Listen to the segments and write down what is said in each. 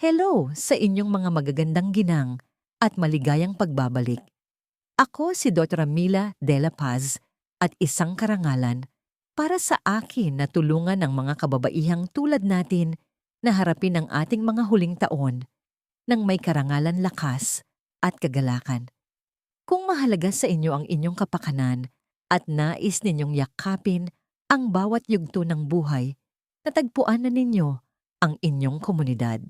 Hello sa inyong mga magagandang ginang at maligayang pagbabalik. Ako si Dr. Mila de la Paz at isang karangalan para sa akin na tulungan ng mga kababaihang tulad natin na harapin ang ating mga huling taon ng may karangalan, lakas at kagalakan. Kung mahalaga sa inyo ang inyong kapakanan at nais ninyong yakapin ang bawat yugto ng buhay, natagpuan na ninyo ang inyong komunidad.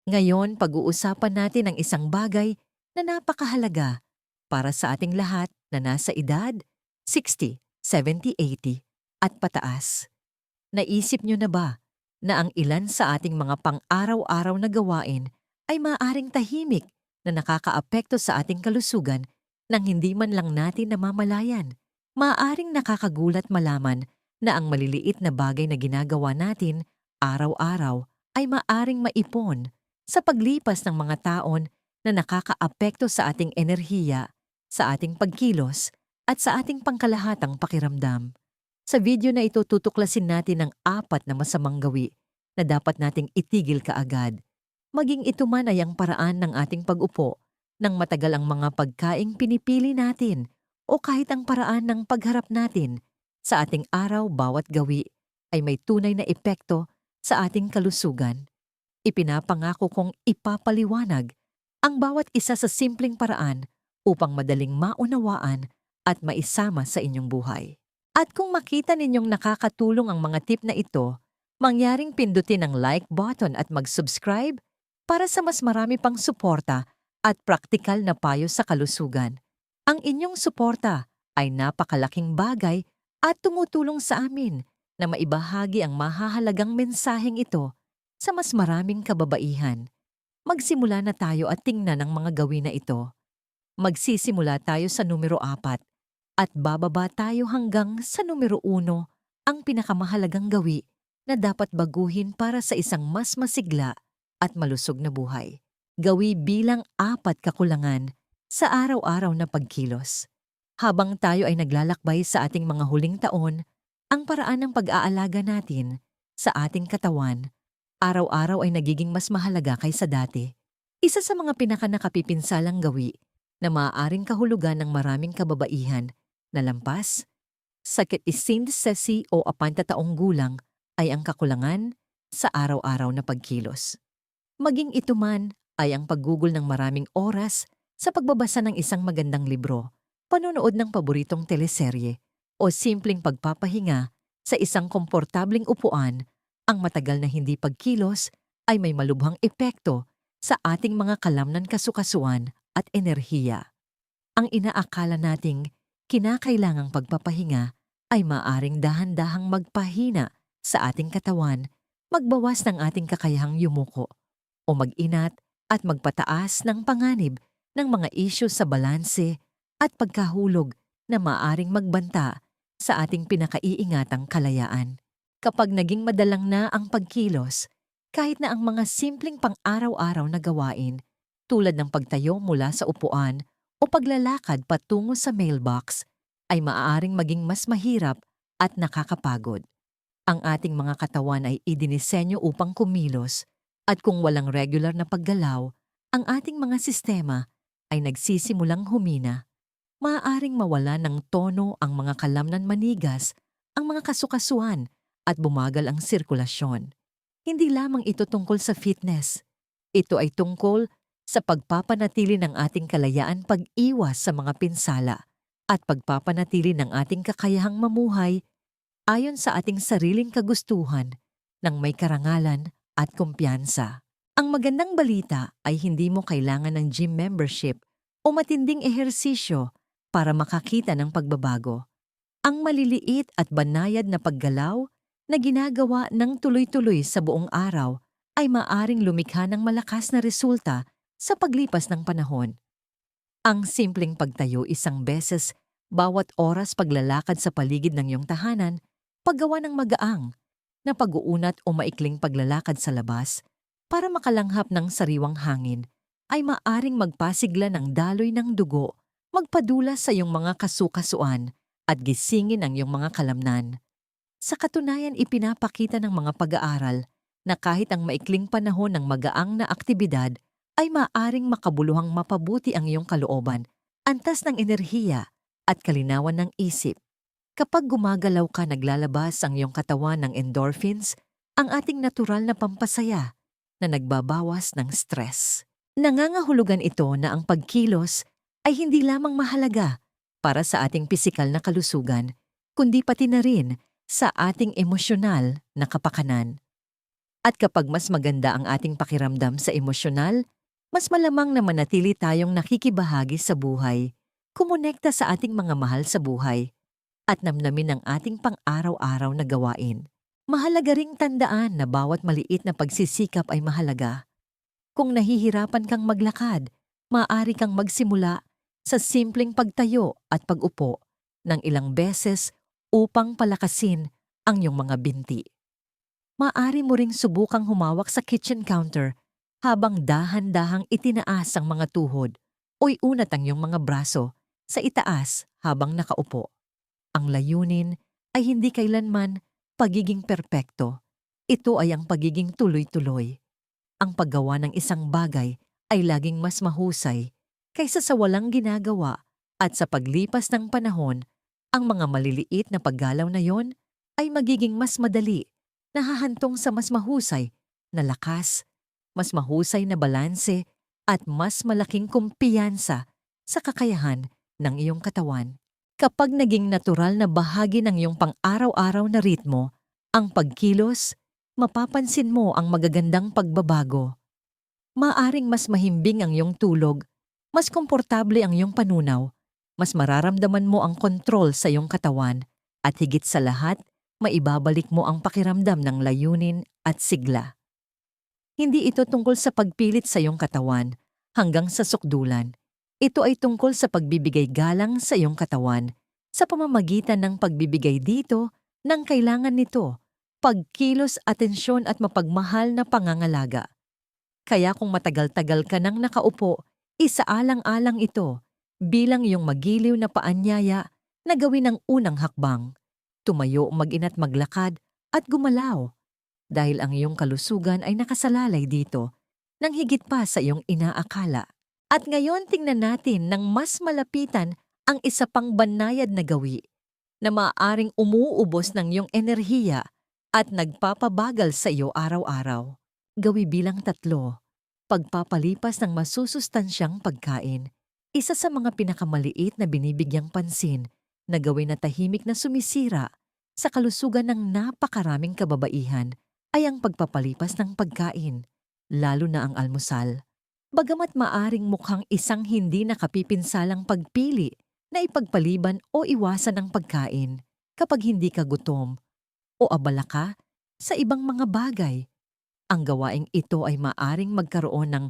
Ngayon, pag-uusapan natin ang isang bagay na napakahalaga para sa ating lahat na nasa edad 60, 70, 80 at pataas. Naisip nyo na ba na ang ilan sa ating mga pang-araw-araw na gawain ay maaaring tahimik na nakakaapekto sa ating kalusugan nang hindi man lang natin namamalayan? Maaaring nakakagulat malaman na ang maliliit na bagay na ginagawa natin araw-araw ay maaaring maipon sa paglipas ng mga taon na nakakaapekto sa ating enerhiya, sa ating pagkilos, at sa ating pangkalahatang pakiramdam. Sa video na ito, tutuklasin natin ang 4 na masamang gawi na dapat nating itigil kaagad. Maging ito man ay ang paraan ng ating pag-upo, ng matagal ang mga pagkaing pinipili natin, o kahit ang paraan ng pagharap natin sa ating araw, bawat gawi ay may tunay na epekto sa ating kalusugan. Ipinapangako kong ipapaliwanag ang bawat isa sa simpleng paraan upang madaling maunawaan at maisama sa inyong buhay. At kung makita ninyong nakakatulong ang mga tip na ito, mangyaring pindutin ang like button at mag-subscribe para sa mas marami pang suporta at praktikal na payo sa kalusugan. Ang inyong suporta ay napakalaking bagay at tumutulong sa amin na maibahagi ang mahahalagang mensaheng ito sa mas maraming kababaihan. Magsimula na tayo at tingnan ang mga gawin na ito. Magsisimula tayo sa numero 4 at bababa tayo hanggang sa numero 1, ang pinakamahalagang gawi na dapat baguhin para sa isang mas masigla at malusog na buhay. Gawi bilang 4 kakulangan sa araw-araw na pagkilos. Habang tayo ay naglalakbay sa ating mga huling taon, ang paraan ng pag-aalaga natin sa ating katawan araw-araw ay nagiging mas mahalaga kaysa dati. Isa sa mga pinakanakapipinsalang gawi na maaaring kahulugan ng maraming kababaihan na lampas, sakit isindesesi o 40 gulang ay ang kakulangan sa araw-araw na pagkilos. Maging ito man ay ang paggugol ng maraming oras sa pagbabasa ng isang magandang libro, panonood ng paboritong teleserye, o simpleng pagpapahinga sa isang komportabling upuan. Ang matagal na hindi pagkilos ay may malubhang epekto sa ating mga kalamnan, kasukasuan at enerhiya. Ang inaakala nating kinakailangang pagpapahinga ay maaring dahan-dahang magpahina sa ating katawan, magbawas ng ating kakayahang yumuko, o mag-inat at magpataas ng panganib ng mga isyu sa balanse at pagkahulog na maaring magbanta sa ating pinakaiingatang kalayaan. Kapag naging madalang na ang pagkilos, kahit na ang mga simpleng pang-araw-araw na gawain tulad ng pagtayo mula sa upuan o paglalakad patungo sa mailbox ay maaaring maging mas mahirap at nakakapagod. Ang ating mga katawan ay idinisenyo upang kumilos, at kung walang regular na paggalaw, ang ating mga sistema ay nagsisimulang humina. Maaaring mawala ng tono ang mga kalamnan, manigas ang mga kasukasuan, at bumagal ang sirkulasyon. Hindi lamang ito tungkol sa fitness. Ito ay tungkol sa pagpapanatili ng ating kalayaan, pag-iwas sa mga pinsala, at pagpapanatili ng ating kakayahang mamuhay ayon sa ating sariling kagustuhan ng may karangalan at kumpiyansa. Ang magandang balita ay hindi mo kailangan ng gym membership o matinding ehersisyo para makakita ng pagbabago. Ang maliliit at banayad na paggalaw na ginagawa ng tuloy-tuloy sa buong araw ay maaring lumikha ng malakas na resulta sa paglipas ng panahon. Ang simpleng pagtayo isang beses bawat oras, paglalakad sa paligid ng iyong tahanan, paggawa ng magaang na pag-uunat o maikling paglalakad sa labas para makalanghap ng sariwang hangin ay maaring magpasigla ng daloy ng dugo, magpadula sa iyong mga kasukasuan at gisingin ang iyong mga kalamnan. Sa katunayan, ipinapakita ng mga pag-aaral na kahit ang maikling panahon ng magaang na aktibidad ay maaring makabuluhang mapabuti ang iyong kalooban, antas ng enerhiya at kalinawan ng isip. Kapag gumagalaw ka, naglalabas ang iyong katawan ng endorphins, ang ating natural na pampasaya na nagbabawas ng stress. Nangangahulugan ito na ang pagkilos ay hindi lamang mahalaga para sa ating pisikal na kalusugan, kundi pati na rin sa ating emosyonal na kapakanan. At kapag mas maganda ang ating pakiramdam sa emosyonal, mas malamang na manatili tayong nakikibahagi sa buhay, kumonekta sa ating mga mahal sa buhay, at namnamin ang ating pang-araw-araw na gawain. Mahalaga ring tandaan na bawat maliit na pagsisikap ay mahalaga. Kung nahihirapan kang maglakad, maaari kang magsimula sa simpleng pagtayo at pag-upo ng ilang beses upang palakasin ang iyong mga binti. Maaari mo ring subukang humawak sa kitchen counter habang dahan-dahang itinaas ang mga tuhod o iunat ang iyong mga braso sa itaas habang nakaupo. Ang layunin ay hindi kailanman pagiging perpekto. Ito ay ang pagiging tuloy-tuloy. Ang paggawa ng isang bagay ay laging mas mahusay kaysa sa walang ginagawa, at sa paglipas ng panahon, ang mga maliliit na paggalaw na yon ay magiging mas madali, nahahantong sa mas mahusay na lakas, mas mahusay na balanse at mas malaking kumpiyansa sa kakayahan ng iyong katawan. Kapag naging natural na bahagi ng iyong pang-araw-araw na ritmo, ang pagkilos, mapapansin mo ang magagandang pagbabago. Maaring mas mahimbing ang iyong tulog, mas komportable ang iyong panunaw, mas mararamdaman mo ang kontrol sa iyong katawan, at higit sa lahat, maibabalik mo ang pakiramdam ng layunin at sigla. Hindi ito tungkol sa pagpilit sa iyong katawan hanggang sa sukdulan. Ito ay tungkol sa pagbibigay galang sa iyong katawan sa pamamagitan ng pagbibigay dito ng kailangan nito, pagkilos, atensyon at mapagmahal na pangangalaga. Kaya kung matagal-tagal ka nang nakaupo, isaalang-alang ito bilang iyong magiliw na paanyaya na gawin ang unang hakbang. Tumayo, mag-ina't maglakad at gumalaw, dahil ang iyong kalusugan ay nakasalalay dito nang higit pa sa iyong inaakala. At ngayon tingnan natin ng mas malapitan ang isa pang banayad na gawi na maaaring umuubos ng iyong enerhiya at nagpapabagal sa iyo araw-araw. Gawi bilang 3, pagpapalipas ng masusustansyang pagkain. Isa sa mga pinakamaliit na binibigyang pansin na gawin na tahimik na sumisira sa kalusugan ng napakaraming kababaihan ay ang pagpapalipas ng pagkain, lalo na ang almusal. Bagamat maaring mukhang isang hindi nakapipinsalang pagpili na ipagpaliban o iwasan ang pagkain kapag hindi ka gutom o abala ka sa ibang mga bagay, ang gawaing ito ay maaring magkaroon ng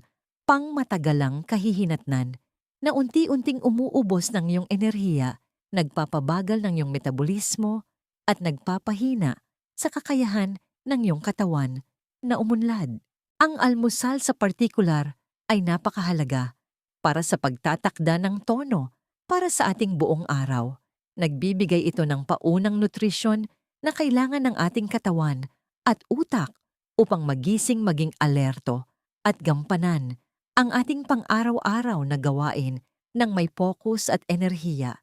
pangmatagalang kahihinatnan na unti-unting umuubos ng iyong enerhiya, nagpapabagal ng iyong metabolismo at nagpapahina sa kakayahan ng iyong katawan na umunlad. Ang almusal sa partikular ay napakahalaga para sa pagtatakda ng tono para sa ating buong araw. Nagbibigay ito ng paunang nutrisyon na kailangan ng ating katawan at utak upang magising, maging alerto at gampanan ang ating pang-araw-araw na gawain ng may focus at enerhiya.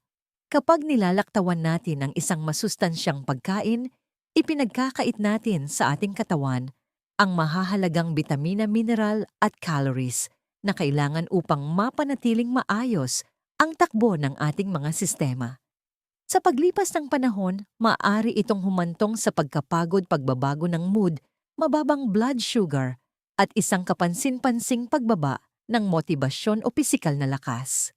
Kapag nilalaktawan natin ang isang masustansyang pagkain, ipinagkakait natin sa ating katawan ang mahahalagang bitamina, mineral at calories na kailangan upang mapanatiling maayos ang takbo ng ating mga sistema. Sa paglipas ng panahon, maaari itong humantong sa pagkapagod, pagbabago ng mood, mababang blood sugar, at isang kapansin-pansing pagbaba ng motibasyon o pisikal na lakas.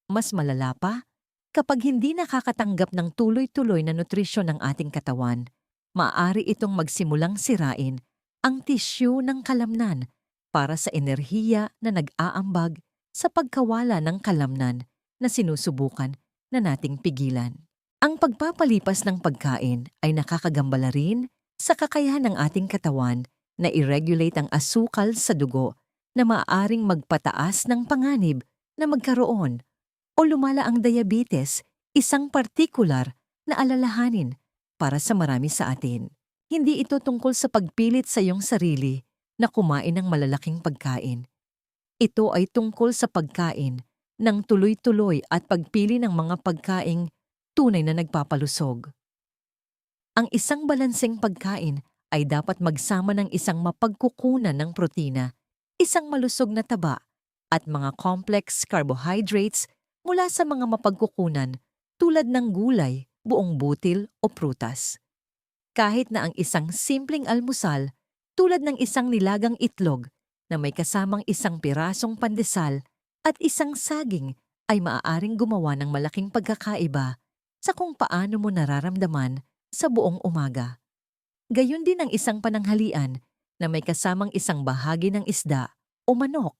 Mas malala pa, kapag hindi nakakatanggap ng tuloy-tuloy na nutrisyon ng ating katawan, maaari itong magsimulang sirain ang tissue ng kalamnan para sa enerhiya na nag-aambag sa pagkawala ng kalamnan na sinusubukan na nating pigilan. Ang pagpapalipas ng pagkain ay nakakagambala rin sa kakayahan ng ating katawan na i-regulate ang asukal sa dugo na maaaring magpataas ng panganib na magkaroon o lumala ang diabetes, isang partikular na alalahanin para sa marami sa atin. Hindi ito tungkol sa pagpilit sa iyong sarili na kumain ng malalaking pagkain. Ito ay tungkol sa pagkain ng tuloy-tuloy at pagpili ng mga pagkaing tunay na nagpapalusog. Ang isang balanseng pagkain ay dapat magsama ng isang mapagkukunan ng protina, isang malusog na taba, at mga complex carbohydrates mula sa mga mapagkukunan tulad ng gulay, buong butil o prutas. Kahit na ang isang simpleng almusal tulad ng isang nilagang itlog na may kasamang isang pirasong pandesal at isang saging ay maaaring gumawa ng malaking pagkakaiba sa kung paano mo nararamdaman sa buong umaga. Gayon din ang isang pananghalian na may kasamang isang bahagi ng isda o manok,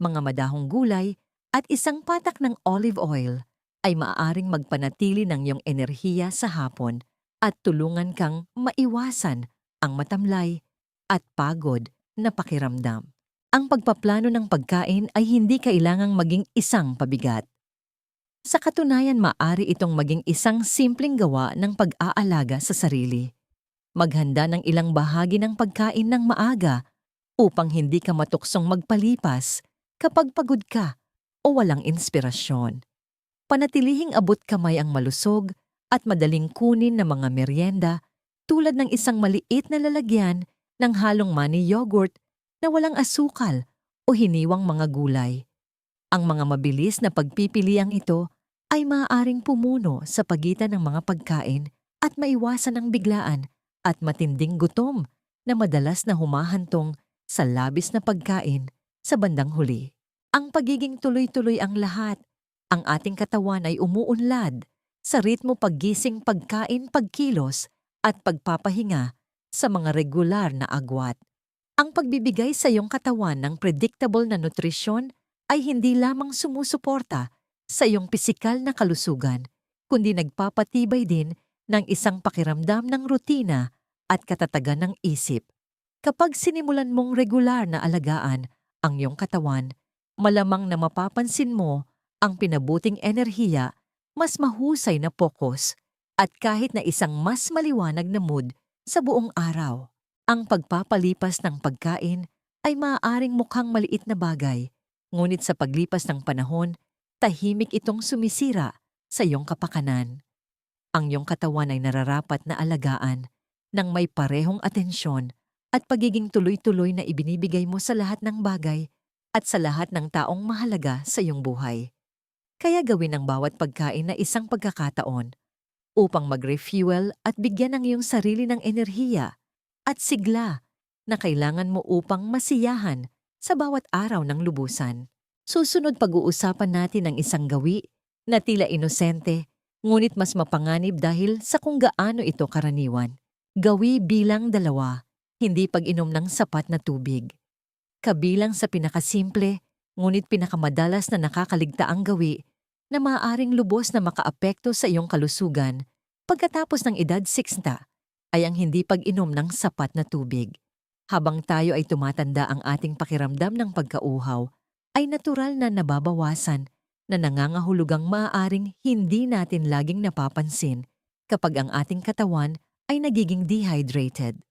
mga madahong gulay at isang patak ng olive oil ay maaaring magpanatili ng iyong enerhiya sa hapon at tulungan kang maiwasan ang matamlay at pagod na pakiramdam. Ang pagpaplano ng pagkain ay hindi kailangang maging isang pabigat. Sa katunayan, maaari itong maging isang simpleng gawa ng pag-aalaga sa sarili. Maghanda ng ilang bahagi ng pagkain ng maaga upang hindi ka matuksong magpalipas kapag pagod ka o walang inspirasyon. Panatilihing abot kamay ang malusog at madaling kunin na mga merienda tulad ng isang maliit na lalagyan ng halong mani yogurt na walang asukal o hiniwang mga gulay. Ang mga mabilis na pagpipiliang ito ay maaaring pumuno sa pagitan ng mga pagkain at maiwasan ang biglaan at matinding gutom na madalas na humahantong sa labis na pagkain sa bandang huli. Ang pagiging tuloy-tuloy ang lahat, ang ating katawan ay umuunlad sa ritmo paggising, pagkain, pagkilos at pagpapahinga sa mga regular na agwat. Ang pagbibigay sa iyong katawan ng predictable na nutrisyon ay hindi lamang sumusuporta sa iyong pisikal na kalusugan, kundi nagpapatibay din ng isang pakiramdam ng rutina at katatagan ng isip. Kapag sinimulan mong regular na alagaan ang iyong katawan, malamang na mapapansin mo ang pinabuting enerhiya, mas mahusay na pokus, at kahit na isang mas maliwanag na mood sa buong araw. Ang pagpapalipas ng pagkain ay maaaring mukhang maliit na bagay, ngunit sa paglipas ng panahon, tahimik itong sumisira sa iyong kapakanan. Ang iyong katawan ay nararapat na alagaan ng may parehong atensyon at pagiging tuloy-tuloy na ibinibigay mo sa lahat ng bagay at sa lahat ng taong mahalaga sa iyong buhay. Kaya gawin ang bawat pagkain na isang pagkakataon upang mag-refuel at bigyan ang iyong sarili ng enerhiya at sigla na kailangan mo upang masiyahan sa bawat araw ng lubusan. Susunod, pag-uusapan natin ang isang gawi na tila inosente, ngunit mas mapanganib dahil sa kung gaano ito karaniwan. Gawi bilang 2, hindi pag-inom ng sapat na tubig. Kabilang sa pinakasimple, ngunit pinakamadalas na nakakaligtaang gawi na maaaring lubos na makaapekto sa iyong kalusugan pagkatapos ng edad 60 ay ang hindi pag-inom ng sapat na tubig. Habang tayo ay tumatanda, ang ating pakiramdam ng pagkauhaw ay natural na nababawasan na nangangahulugang maaaring hindi natin laging napapansin kapag ang ating katawan ay nagiging dehydrated.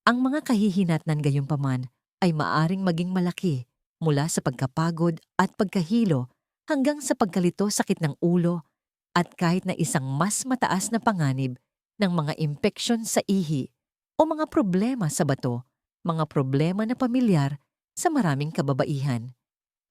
Ang mga kahihinatnan gayunpaman ay maaaring maging malaki mula sa pagkapagod at pagkahilo hanggang sa pagkalito, sakit ng ulo at kahit na isang mas mataas na panganib ng mga impeksyon sa ihi o mga problema sa bato, mga problema na pamilyar sa maraming kababaihan.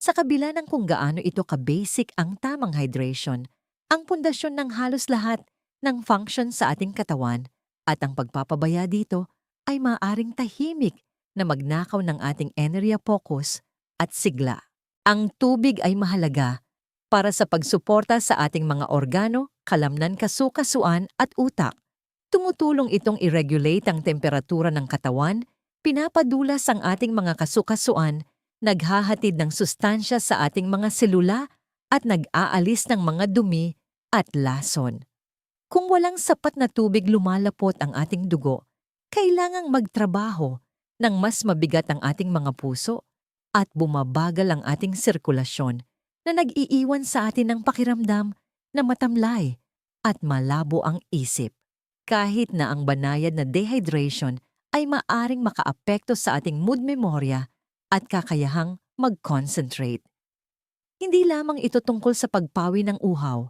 Sa kabila ng kung gaano ito ka-basic ang tamang hydration, ang pundasyon ng halos lahat ng function sa ating katawan at ang pagpapabaya dito ay maaaring tahimik na magnakaw ng ating enerhiya, focus at sigla. Ang tubig ay mahalaga para sa pagsuporta sa ating mga organo, kalamnan, kasukasuan at utak. Tumutulong itong i-regulate ang temperatura ng katawan, pinapadulas ang ating mga kasukasuan, naghahatid ng sustansya sa ating mga selula at nag-aalis ng mga dumi at lason. Kung walang sapat na tubig, lumalapot ang ating dugo, kailangang magtrabaho ng mas mabigat ang ating mga puso at bumabagal ang ating sirkulasyon na nag-iiwan sa atin ng pakiramdam na matamlay at malabo ang isip. kahit na ang banayad na dehydration ay maaring makaapekto sa ating mood memorya at kakayahang mag-concentrate. Hindi lamang ito tungkol sa pagpawi ng uhaw.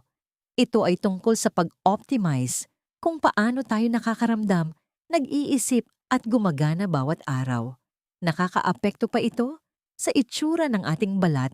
Ito ay tungkol sa pag-optimize kung paano tayo nakakaramdam, nag-iisip at gumagana bawat araw. Nakakaapekto pa ito sa itsura ng ating balat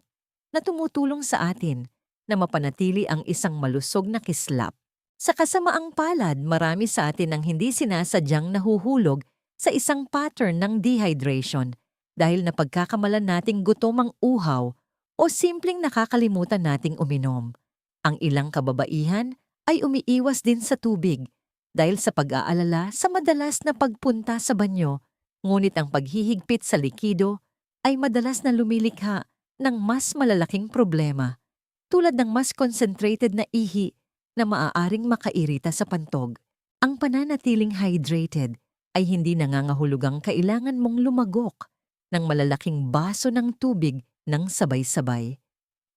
na tumutulong sa atin na mapanatili ang isang malusog na kislap. Sa kasamaang palad, marami sa atin ang hindi sinasadyang nahuhulog sa isang pattern ng dehydration dahil napagkakamalan nating gutom ang uhaw o simpleng nakakalimutan nating uminom. Ang ilang kababaihan ay umiiwas din sa tubig dahil sa pag-aalala sa madalas na pagpunta sa banyo, ngunit ang paghihigpit sa likido ay madalas na lumilikha ng mas malalaking problema, tulad ng mas concentrated na ihi na maaaring makairita sa pantog. Ang pananatiling hydrated ay hindi nangangahulugang kailangan mong lumagok ng malalaking baso ng tubig ng sabay-sabay.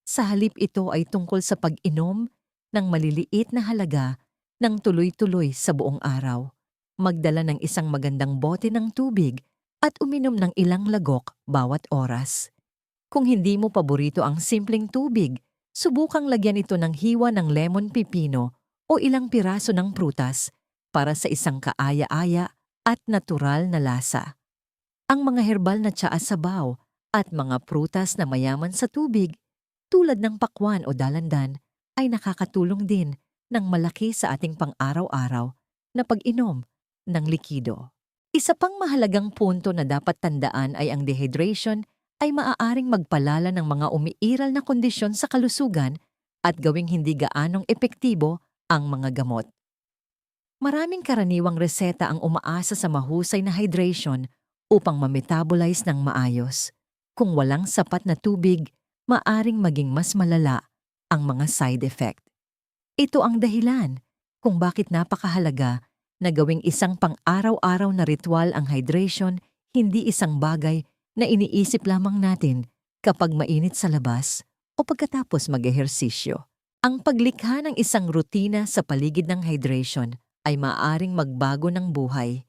Sa halip ito ay tungkol sa pag-inom ng maliliit na halaga ng tuloy-tuloy sa buong araw. Magdala ng isang magandang bote ng tubig at uminom ng ilang lagok bawat oras. Kung hindi mo paborito ang simpleng tubig, subukang lagyan ito ng hiwa ng lemon pipino o ilang piraso ng prutas para sa isang kaaya-aya at natural na lasa. Ang mga herbal na tsaa sabaw at mga prutas na mayaman sa tubig, tulad ng pakwan o dalandan, ay nakakatulong din ng malaki sa ating pang-araw-araw na pag-inom ng likido. Isa pang mahalagang punto na dapat tandaan ay ang dehydration ay maaaring magpalala ng mga umiiral na kondisyon sa kalusugan at gawing hindi gaanong epektibo ang mga gamot. Maraming karaniwang reseta ang umaasa sa mahusay na hydration upang ma-metabolize ng maayos. Kung walang sapat na tubig, maaring maging mas malala ang mga side effect. Ito ang dahilan kung bakit napakahalaga na gawing isang pang-araw-araw na ritual ang hydration, hindi isang bagay na iniisip lamang natin kapag mainit sa labas o pagkatapos mag-ehersisyo. Ang paglikha ng isang rutina sa paligid ng hydration ay maaaring magbago ng buhay.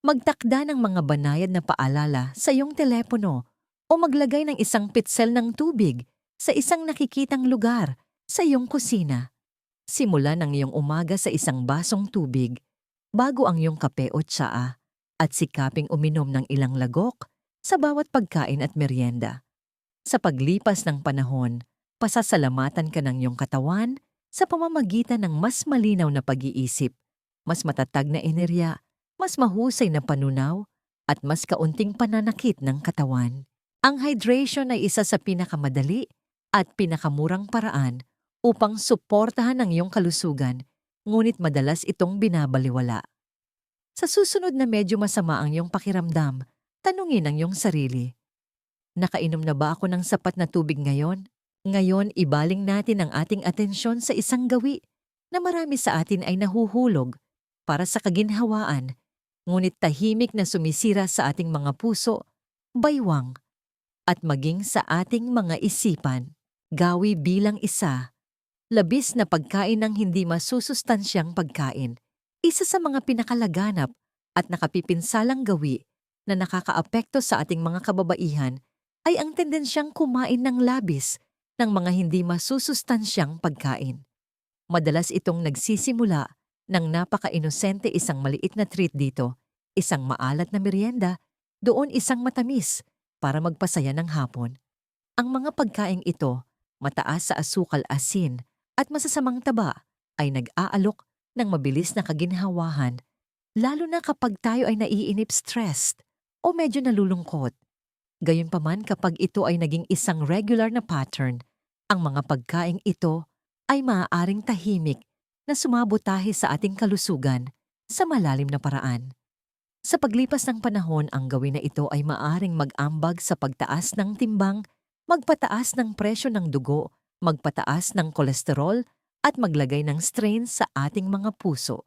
Magtakda ng mga banayad na paalala sa iyong telepono o maglagay ng isang pitsel ng tubig sa isang nakikitang lugar sa iyong kusina. Simulan ang iyong umaga sa isang basong tubig bago ang iyong kape o tsaa at sikaping uminom ng ilang lagok sa bawat pagkain at merienda. Sa paglipas ng panahon, pasasalamatan ka ng iyong katawan sa pamamagitan ng mas malinaw na pag-iisip, mas matatag na enerhiya, mas mahusay na panunaw, at mas kaunting pananakit ng katawan. Ang hydration ay isa sa pinakamadali at pinakamurang paraan upang suportahan ang iyong kalusugan, ngunit madalas itong binabalewala. Sa susunod na medyo masama ang iyong pakiramdam, tanungin ang iyong sarili, nakainom na ba ako ng sapat na tubig ngayon? Ngayon, ibaling natin ang ating atensyon sa isang gawi na marami sa atin ay nahuhulog para sa kaginhawaan, ngunit tahimik na sumisira sa ating mga puso, baywang, at maging sa ating mga isipan. Gawi bilang isa, labis na pagkain ng hindi masusustansyang pagkain, isa sa mga pinakalaganap at nakapipinsalang gawi na nakakaapekto sa ating mga kababaihan ay ang tendensyang kumain ng labis ng mga hindi masusustansyang pagkain. Madalas itong nagsisimula ng napaka-inosente, isang maliit na treat dito, isang maalat na merienda, doon isang matamis para magpasaya ng hapon. Ang mga pagkaing ito, mataas sa asukal, asin at masasamang taba, ay nag-aalok ng mabilis na kaginhawahan, lalo na kapag tayo ay naiinip, stressed o medyo nalulungkot. Gayunpaman, kapag ito ay naging isang regular na pattern, ang mga pagkaing ito ay maaaring tahimik na sumabotahe sa ating kalusugan sa malalim na paraan. Sa paglipas ng panahon, ang gawin na ito ay maaaring mag-ambag sa pagtaas ng timbang, magpataas ng presyo ng dugo, magpataas ng kolesterol, at maglagay ng strain sa ating mga puso,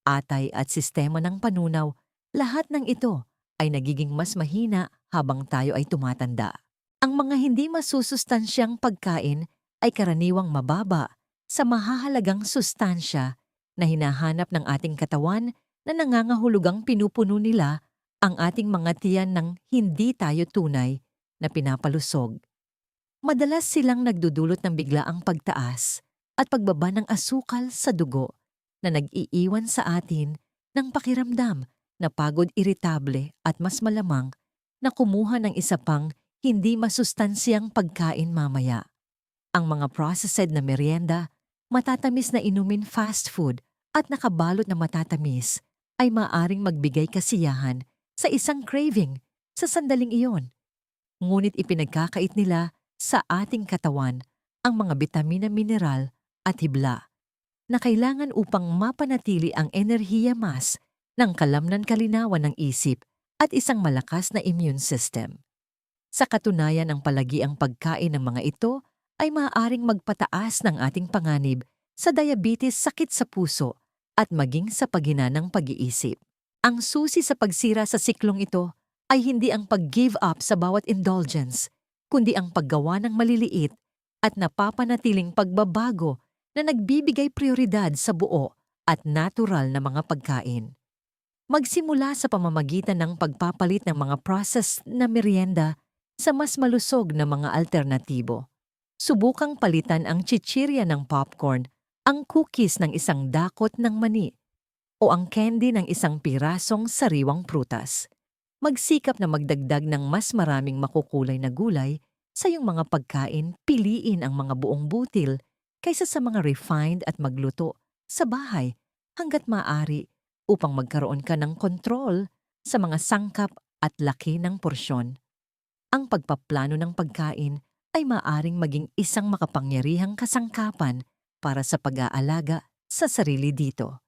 atay at sistema ng panunaw. Lahat ng ito ay nagiging mas mahina habang tayo ay tumatanda. Ang mga hindi masusustansyang pagkain ay karaniwang mababa sa mahahalagang sustansya, na hinahanap ng ating katawan na nangangahulugang pinupuno nila ang ating mga tiyan ng hindi tayo tunay na pinapalusog. Madalas silang nagdudulot ng biglaang pagtaas at pagbaba ng asukal sa dugo na nag-iiwan sa atin ng pakiramdam na pagod, iritable at mas malamang na kumuha ng isa pang hindi masustansyang pagkain mamaya. Ang mga processed na merienda, matatamis na inumin, fast food at nakabalot na matatamis ay maaring magbigay kasiyahan sa isang craving sa sandaling iyon. Ngunit ipinagkakait nila sa ating katawan ang mga bitamina, mineral at hibla na kailangan upang mapanatili ang enerhiya mas ng kalamnan, kalinawan ng isip at isang malakas na immune system. Sa katunayan, ang palagiang pagkain ng mga ito ay maaaring magpataas ng ating panganib sa diabetes, sakit sa puso at maging sa paghina ng pag-iisip. Ang susi sa pagsira sa siklong ito ay hindi ang pag-give up sa bawat indulgence, kundi ang paggawa ng maliliit at napapanatiling pagbabago na nagbibigay prioridad sa buo at natural na mga pagkain. Magsimula sa pamamagitan ng pagpapalit ng mga processed na merienda sa mas malusog na mga alternatibo. Subukang palitan ang chichirya ng popcorn, ang cookies ng isang dakot ng mani, o ang candy ng isang pirasong sariwang prutas. Magsikap na magdagdag ng mas maraming makukulay na gulay sa iyong mga pagkain, piliin ang mga buong butil kaysa sa mga refined at magluto sa bahay hanggat maaari upang magkaroon ka ng kontrol sa mga sangkap at laki ng porsyon. Ang pagpaplano ng pagkain ay maaring maging isang makapangyarihang kasangkapan para sa pag-aalaga sa sarili dito.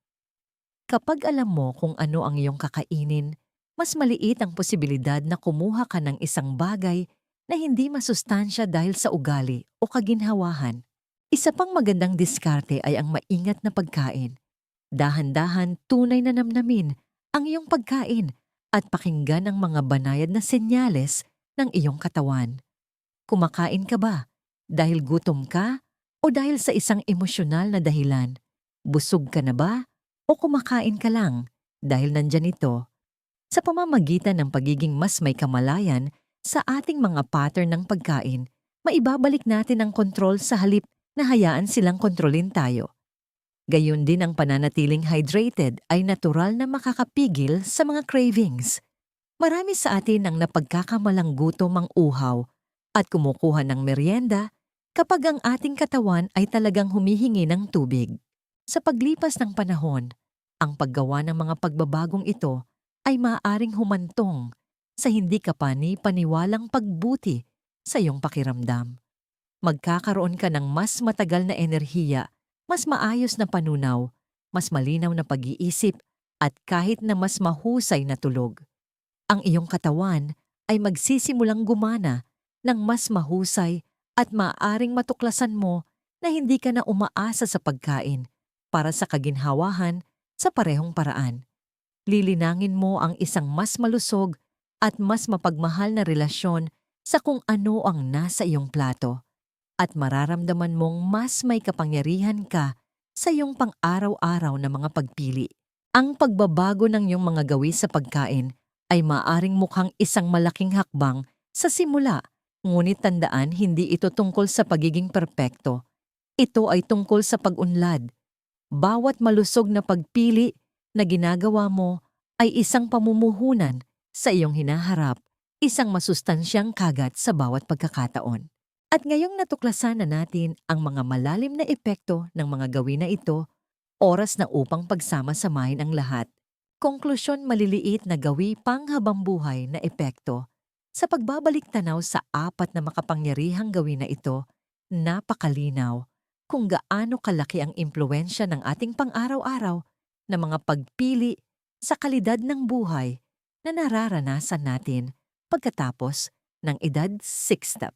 Kapag alam mo kung ano ang iyong kakainin, mas maliit ang posibilidad na kumuha ka ng isang bagay na hindi masustansya dahil sa ugali o kaginhawahan. Isa pang magandang diskarte ay ang maingat na pagkain. Dahan-dahan tunay na namnamin ang iyong pagkain at pakinggan ang mga banayad na senyales ng iyong katawan. Kumakain ka ba dahil gutom ka o dahil sa isang emosyonal na dahilan? Busog ka na ba o kumakain ka lang dahil nandyan ito? Sa pamamagitan ng pagiging mas may kamalayan sa ating mga pattern ng pagkain, maibabalik natin ang kontrol sa halip na hayaan silang kontrolin tayo. Gayon din ang pananatiling hydrated ay natural na makakapigil sa mga cravings. Marami sa atin ang napagkakamalang gutom ang uhaw at kumukuha ng merienda kapag ang ating katawan ay talagang humihingi ng tubig. Sa paglipas ng panahon, ang paggawa ng mga pagbabagong ito ay maaaring humantong sa hindi ka paniwalang pagbuti sa iyong pakiramdam. Magkakaroon ka ng mas matagal na enerhiya, mas maayos na panunaw, mas malinaw na pag-iisip at kahit na mas mahusay na tulog. Ang iyong katawan ay magsisimulang gumana ng mas mahusay at maaaring matuklasan mo na hindi ka na umaasa sa pagkain para sa kaginhawahan sa parehong paraan. Lilinangin mo ang isang mas malusog at mas mapagmahal na relasyon sa kung ano ang nasa iyong plato at mararamdaman mong mas may kapangyarihan ka sa iyong pang-araw-araw na mga pagpili. Ang pagbabago ng iyong mga gawi sa pagkain ay maaring mukhang isang malaking hakbang sa simula, ngunit tandaan hindi ito tungkol sa pagiging perpekto. Ito ay tungkol sa pag-unlad. Bawat malusog na pagpili na ginagawa mo ay isang pamumuhunan sa iyong hinaharap, isang masustansyang kagat sa bawat pagkakataon. At ngayong natuklasan na natin ang mga malalim na epekto ng mga gawin na ito, oras na upang pagsama-samahin ang lahat. Konklusyon, maliliit na gawi panghabang buhay na epekto. Sa pagbabalik tanaw sa apat na makapangyarihang gawin na ito, napakalinaw kung gaano kalaki ang impluwensya ng ating pang-araw-araw na mga pagpili sa kalidad ng buhay na nararanasan natin pagkatapos ng edad 60.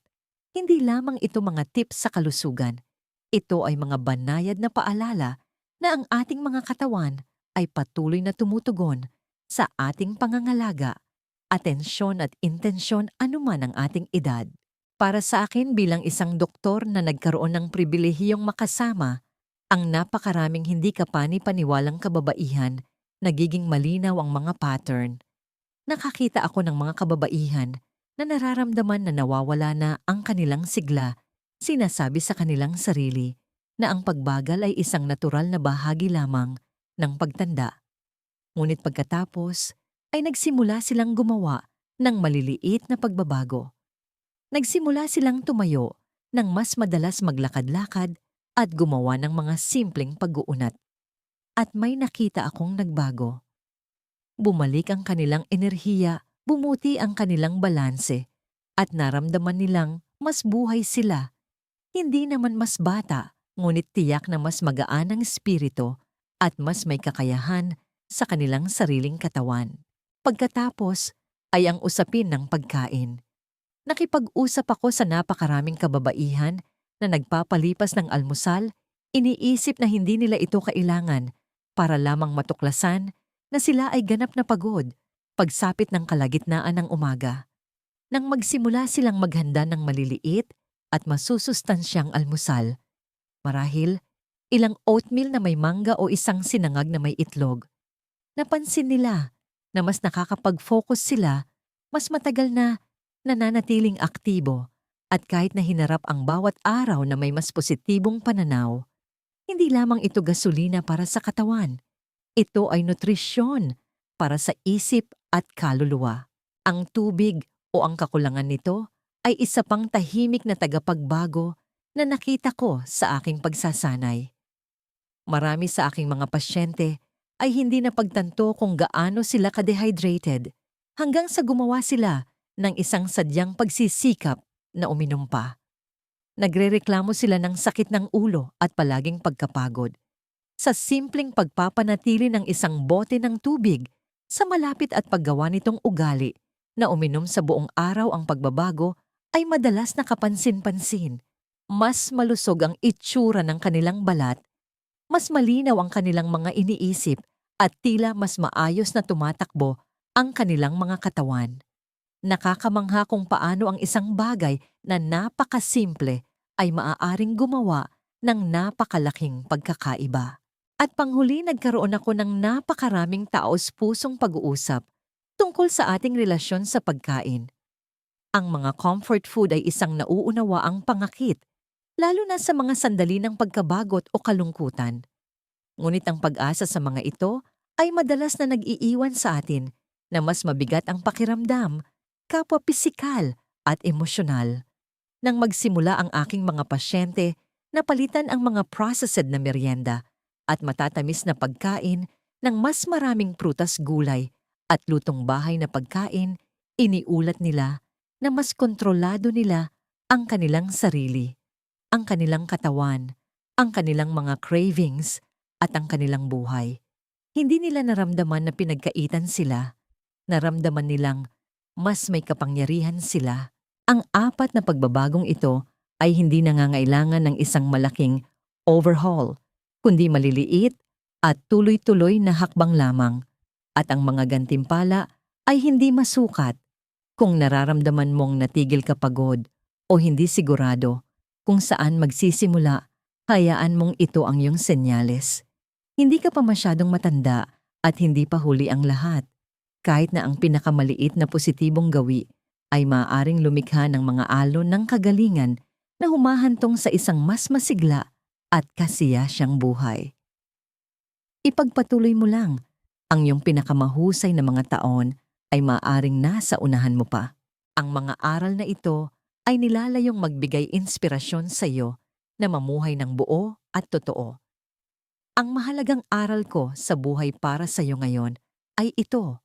Hindi lamang ito mga tips sa kalusugan. Ito ay mga banayad na paalala na ang ating mga katawan ay patuloy na tumutugon sa ating pangangalaga, atensyon at intensyon anuman ang ating edad. Para sa akin bilang isang doktor na nagkaroon ng pribilehiyong makasama Ang napakaraming hindi kapani-paniwalang kababaihan, nagiging malinaw ang mga pattern. Nakakita ako ng mga kababaihan na nararamdaman na nawawala na ang kanilang sigla, sinasabi sa kanilang sarili na ang pagbagal ay isang natural na bahagi lamang ng pagtanda. Ngunit pagkatapos ay nagsimula silang gumawa ng maliliit na pagbabago. Nagsimula silang tumayo ng mas madalas maglakad-lakad at gumawa ng mga simpleng pag-uunat. At may nakita akong nagbago. Bumalik ang kanilang enerhiya, bumuti ang kanilang balanse, at naramdaman nilang mas buhay sila. Hindi naman mas bata, ngunit tiyak na mas magaan ang espiritu at mas may kakayahan sa kanilang sariling katawan. Pagkatapos ay ang usapin ng pagkain. Nakipag-usap ako sa napakaraming kababaihan na nagpapalipas ng almusal, iniisip na hindi nila ito kailangan para lamang matuklasan na sila ay ganap na pagod pagsapit ng kalagitnaan ng umaga. Nang magsimula silang maghanda ng maliliit at masusustansyang almusal, marahil ilang oatmeal na may mangga o isang sinangag na may itlog, napansin nila na mas nakakapag-focus sila, mas matagal na nananatiling aktibo, at kahit na hinarap ang bawat araw na may mas positibong pananaw, hindi lamang ito gasolina para sa katawan. Ito ay nutrisyon para sa isip at kaluluwa. Ang tubig o ang kakulangan nito ay isa pang tahimik na tagapagbago na nakita ko sa aking pagsasanay. Marami sa aking mga pasyente ay hindi napagtanto kung gaano sila ka-dehydrated hanggang sa gumawa sila ng isang sadyang pagsisikap na uminom pa. Nagrereklamo sila ng sakit ng ulo at palaging pagkapagod sa simpleng pagpapanatili ng isang bote ng tubig sa malapit at paggawa nitong ugali na uminom sa buong araw. Ang pagbabago ay madalas na kapansin-pansin. Mas malusog ang itsura ng kanilang balat, mas malinaw ang kanilang mga iniisip at tila mas maayos na tumatakbo ang kanilang mga katawan. Nakakamangha kung paano ang isang bagay na napakasimple ay maaaring gumawa ng napakalaking pagkakaiba. At panghuli, nagkaroon ako ng napakaraming taos-pusong pag-uusap tungkol sa ating relasyon sa pagkain. Ang mga comfort food ay isang nauunawaang pangakit, lalo na sa mga sandali ng pagkabagot o kalungkutan. Ngunit ang pag-asa sa mga ito ay madalas na nag-iiwan sa atin na mas mabigat ang pakiramdam, kapwa pisikal at emosyonal. Nang magsimula ang aking mga pasyente na palitan ang mga processed na merienda at matatamis na pagkain ng mas maraming prutas, gulay at lutong bahay na pagkain, iniulat nila na mas kontrolado nila ang kanilang sarili, ang kanilang katawan, ang kanilang mga cravings at ang kanilang buhay. Hindi nila naramdaman na pinagkaitan sila. Naramdaman nilang mas may kapangyarihan sila. Ang apat na pagbabagong ito ay hindi nangangailangan ng isang malaking overhaul, kundi maliliit at tuloy-tuloy na hakbang lamang. At ang mga gantimpala ay hindi masukat. Kung nararamdaman mong natigil ka pagod o hindi sigurado kung saan magsisimula, hayaan mong ito ang iyong senyales. Hindi ka pa masyadong matanda at hindi pa huli ang lahat. Kahit na ang pinakamaliit na positibong gawi ay maaaring lumikha ng mga alon ng kagalingan na humahantong sa isang mas masigla at kasiyasyang buhay. Ipagpatuloy mo lang. Ang iyong pinakamahusay na mga taon ay maaaring nasa unahan mo pa. Ang mga aral na ito ay nilalayong magbigay inspirasyon sa iyo na mamuhay ng buo at totoo. Ang mahalagang aral ko sa buhay para sa iyo ngayon ay ito.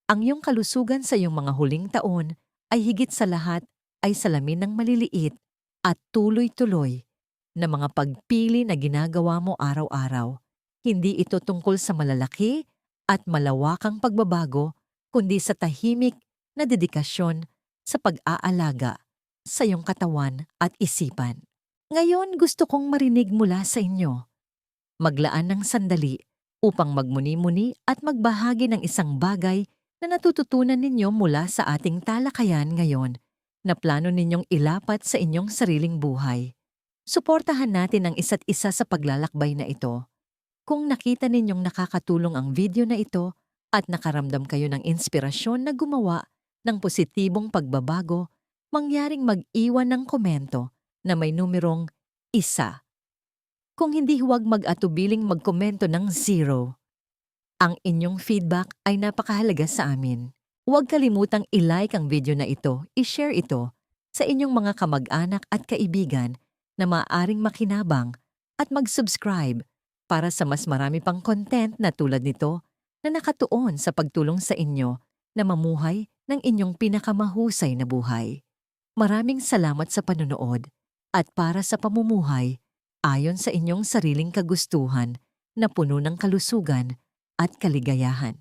Ang iyong kalusugan sa iyong mga huling taon ay higit sa lahat ay salamin ng maliliit at tuloy-tuloy na mga pagpili na ginagawa mo araw-araw. Hindi ito tungkol sa malalaki at malawakang pagbabago, kundi sa tahimik na dedikasyon sa pag-aalaga sa iyong katawan at isipan. Ngayon gusto kong marinig mula sa inyo. Maglaan ng sandali upang magmuni-muni at magbahagi ng isang bagay na natututunan ninyo mula sa ating talakayan ngayon na plano ninyong ilapat sa inyong sariling buhay. Suportahan natin ang isa't isa sa paglalakbay na ito. Kung nakita ninyong nakakatulong ang video na ito at nakaramdam kayo ng inspirasyon na gumawa ng positibong pagbabago, mangyaring mag-iwan ng komento na may numerong 1. Kung hindi, huwag mag-atubiling magkomento ng 0. Ang inyong feedback ay napakahalaga sa amin. Huwag kalimutang i-like ang video na ito, i-share ito sa inyong mga kamag-anak at kaibigan na maaaring makinabang at mag-subscribe para sa mas marami pang content na tulad nito na nakatuon sa pagtulong sa inyo na mamuhay ng inyong pinakamahusay na buhay. Maraming salamat sa panonood at para sa pamumuhay ayon sa inyong sariling kagustuhan na puno ng kalusugan at kaligayahan.